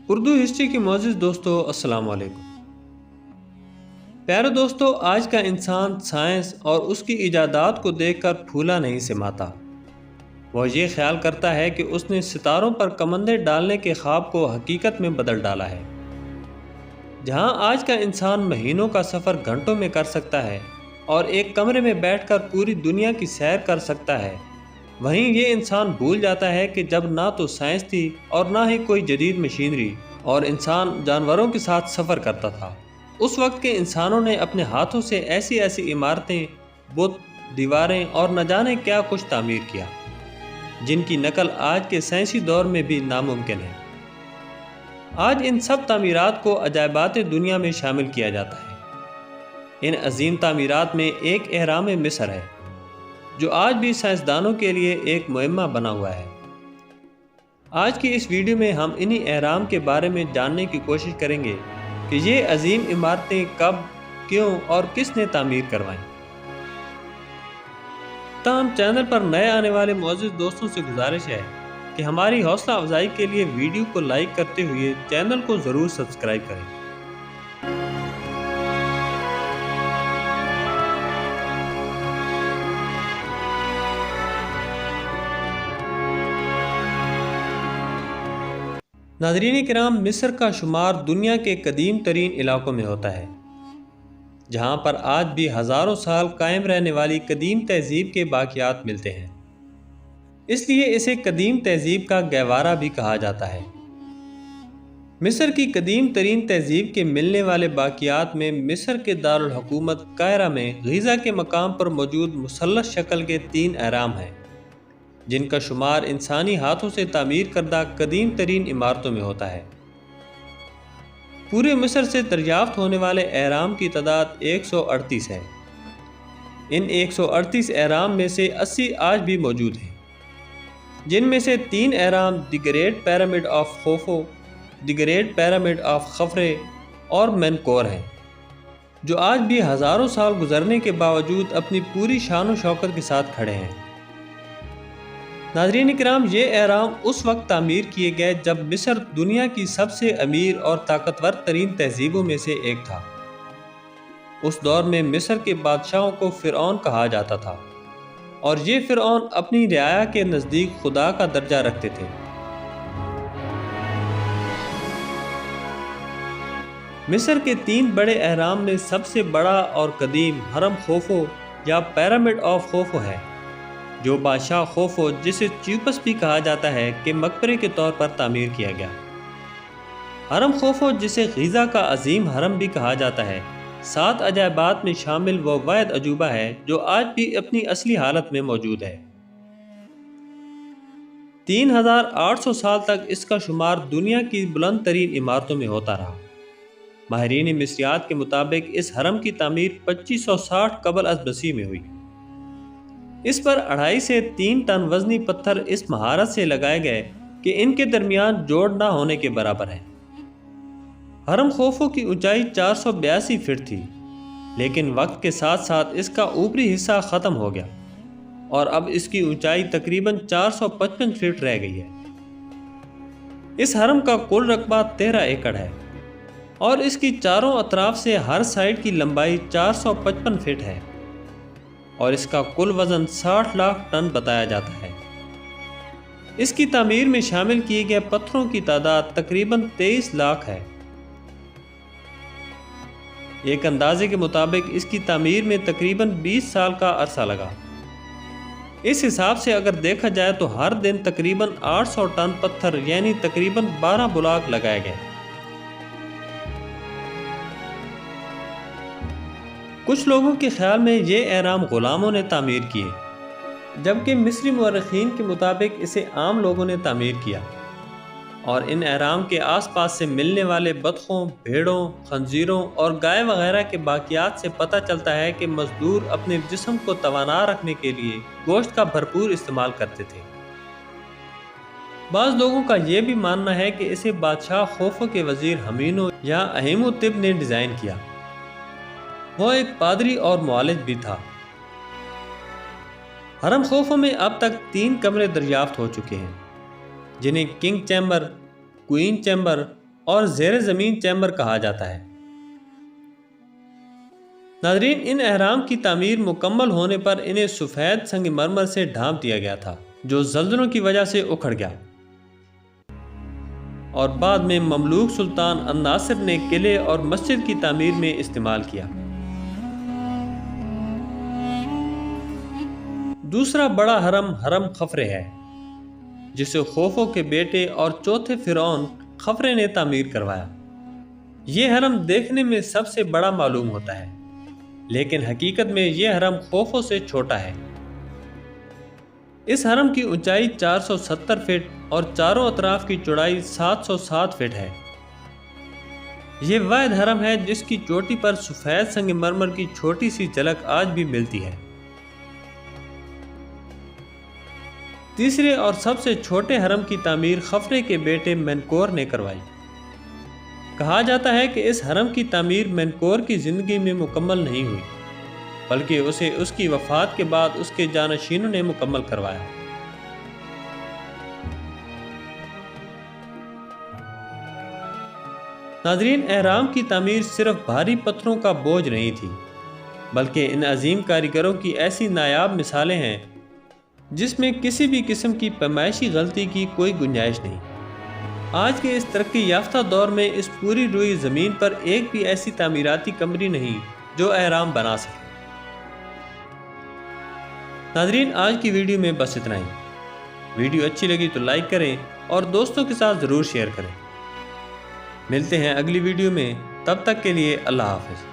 Urdu history کے معزز دوستو، السلام علیکم۔ پیارے دوستو، آج کا انسان سائنس اور اس کی ایجادات کو دیکھ کر پھولا نہیں سماتا۔ وہ یہ خیال کرتا ہے کہ اس نے ستاروں پر کمندیں ڈالنے کے خواب کو حقیقت میں بدل ڈالا ہے۔ جہاں آج کا انسان مہینوں کا سفر گھنٹوں میں کر سکتا ہے اور ایک کمرے میں بیٹھ کر پوری دنیا کی سیر کر سکتا ہے، وہیں یہ انسان بھول جاتا ہے کہ جب نہ تو سائنس تھی اور نہ ہی کوئی جدید مشینری، اور انسان جانوروں کے ساتھ سفر کرتا تھا۔ اس وقت کے انسانوں نے اپنے ہاتھوں سے ایسی ایسی عمارتیں، بت، دیواریں اور نہ جانے کیا کچھ تعمیر کیا، جن کی نقل آج کے سائنسی دور میں بھی ناممکن ہے۔ آج ان سب تعمیرات کو عجائبات دنیا میں شامل کیا جاتا ہے۔ ان عظیم تعمیرات میں ایک اہرام مصر ہے، جو آج بھی سائنسدانوں کے لیے ایک معمہ بنا ہوا ہے۔ آج کی اس ویڈیو میں ہم انہی اہرام کے بارے میں جاننے کی کوشش کریں گے کہ یہ عظیم عمارتیں کب، کیوں اور کس نے تعمیر کروائیں۔ تاہم چینل پر نئے آنے والے معزز دوستوں سے گزارش ہے کہ ہماری حوصلہ افزائی کے لیے ویڈیو کو لائک کرتے ہوئے چینل کو ضرور سبسکرائب کریں۔ ناظرین کرام، مصر کا شمار دنیا کے قدیم ترین علاقوں میں ہوتا ہے، جہاں پر آج بھی ہزاروں سال قائم رہنے والی قدیم تہذیب کے باقیات ملتے ہیں۔ اس لیے اسے قدیم تہذیب کا گہوارہ بھی کہا جاتا ہے۔ مصر کی قدیم ترین تہذیب کے ملنے والے باقیات میں مصر کے دارالحکومت قاہرہ میں غیزہ کے مقام پر موجود مثلث شکل کے 3 اہرام ہیں، جن کا شمار انسانی ہاتھوں سے تعمیر کردہ قدیم ترین عمارتوں میں ہوتا ہے۔ پورے مصر سے دریافت ہونے والے اہرام کی تعداد 138 ہے۔ ان 138 اہرام میں سے 80 آج بھی موجود ہیں، جن میں سے 3 اہرام the great pyramid of Khufu, the great pyramid of Khafre اور مینکور ہیں، جو آج بھی ہزاروں سال گزرنے کے باوجود اپنی پوری شان و شوکت کے ساتھ کھڑے ہیں۔ ناظرین کرام، یہ اہرام اس وقت تعمیر کیے گئے جب مصر دنیا کی سب سے امیر اور طاقتور ترین تہذیبوں میں سے ایک تھا۔ اس دور میں مصر کے بادشاہوں کو فرعون کہا جاتا تھا، اور یہ فرعون اپنی رعایا کے نزدیک خدا کا درجہ رکھتے تھے۔ مصر کے 3 بڑے اہرام میں سب سے بڑا اور قدیم ہرم خوفو یا پیرامڈ آف خوفو ہے، جو بادشاہ خوفو، جسے چیوپس بھی کہا جاتا ہے، کے مقبرے کے طور پر تعمیر کیا گیا۔ ہرم خوفو، جسے غیزہ کا عظیم حرم بھی کہا جاتا ہے، 7 عجائبات میں شامل وہ واحد عجوبہ ہے جو آج بھی اپنی اصلی حالت میں موجود ہے۔ 3800 سال تک اس کا شمار دنیا کی بلند ترین عمارتوں میں ہوتا رہا۔ ماہرین مصریات کے مطابق اس حرم کی تعمیر 2560 قبل از مسیح میں ہوئی۔ اس پر 2.5 سے 3 ٹن وزنی پتھر اس مہارت سے لگائے گئے کہ ان کے درمیان جوڑ نہ ہونے کے برابر ہیں۔ حرم خوفو کی اونچائی 482 فٹ تھی، لیکن وقت کے ساتھ ساتھ اس کا اوپری حصہ ختم ہو گیا اور اب اس کی اونچائی تقریباً 455 فٹ رہ گئی ہے۔ اس حرم کا کل رقبہ 13 ایکڑ ہے اور اس کی چاروں اطراف سے ہر سائڈ کی لمبائی 455 فٹ ہے، اور اس کا کل وزن 60 لاکھ ٹن بتایا جاتا ہے۔ اس کی تعمیر میں شامل کیے گئے پتھروں کی تعداد تقریباً 23 لاکھ ہے۔ ایک اندازے کے مطابق اس کی تعمیر میں تقریباً 20 سال کا عرصہ لگا۔ اس حساب سے اگر دیکھا جائے تو ہر دن تقریباً 800 ٹن پتھر یعنی تقریباً 12 بلاک لگائے گئے۔ کچھ لوگوں کے خیال میں یہ اہرام غلاموں نے تعمیر کیے، جبکہ مصری مورخین کے مطابق اسے عام لوگوں نے تعمیر کیا، اور ان اہرام کے آس پاس سے ملنے والے بطخوں، بھیڑوں، خنزیروں اور گائے وغیرہ کے باقیات سے پتہ چلتا ہے کہ مزدور اپنے جسم کو توانا رکھنے کے لیے گوشت کا بھرپور استعمال کرتے تھے۔ بعض لوگوں کا یہ بھی ماننا ہے کہ اسے بادشاہ خوفو کے وزیر ہمینو یا اہیمو طب نے ڈیزائن کیا۔ وہ ایک پادری اور معالج بھی تھا۔ حرم خوفو میں اب تک 3 کمرے دریافت ہو چکے ہیں، جنہیں کنگ چیمبر، کوئین چیمبر اور زیر زمین چیمبر کہا جاتا ہے۔ ناظرین، ان اہرام کی تعمیر مکمل ہونے پر انہیں سفید سنگ مرمر سے ڈھانپ دیا گیا تھا جو زلزلوں کی وجہ سے اکھڑ گیا، اور بعد میں مملوک سلطان الناصر نے قلعے اور مسجد کی تعمیر میں استعمال کیا۔ دوسرا بڑا حرم حرم خفرے ہے، جسے خوفو کے بیٹے اور چوتھے فرعون خفرے نے تعمیر کروایا۔ یہ حرم دیکھنے میں سب سے بڑا معلوم ہوتا ہے، لیکن حقیقت میں یہ حرم خوفو سے چھوٹا ہے۔ اس حرم کی اونچائی 470 فٹ اور چاروں اطراف کی چوڑائی 707 فٹ ہے۔ یہ واحد حرم ہے جس کی چوٹی پر سفید سنگ مرمر کی چھوٹی سی جھلک آج بھی ملتی ہے۔ تیسرے اور سب سے چھوٹے حرم کی تعمیر خفرے کے بیٹے مینکور نے کروائی۔ کہا جاتا ہے کہ اس حرم کی تعمیر مینکور کی زندگی میں مکمل نہیں ہوئی، بلکہ اسے اس کی وفات کے بعد اس کے جانشینوں نے مکمل کروایا۔ ناظرین، اہرام کی تعمیر صرف بھاری پتھروں کا بوجھ نہیں تھی، بلکہ ان عظیم کاریگروں کی ایسی نایاب مثالیں ہیں جس میں کسی بھی قسم کی پیمائشی غلطی کی کوئی گنجائش نہیں۔ آج کے اس ترقی یافتہ دور میں اس پوری روئی زمین پر ایک بھی ایسی تعمیراتی کمپنی نہیں جو اہرام بنا سکے۔ ناظرین، آج کی ویڈیو میں بس اتنا ہی۔ ویڈیو اچھی لگی تو لائک کریں اور دوستوں کے ساتھ ضرور شیئر کریں۔ ملتے ہیں اگلی ویڈیو میں، تب تک کے لیے اللہ حافظ۔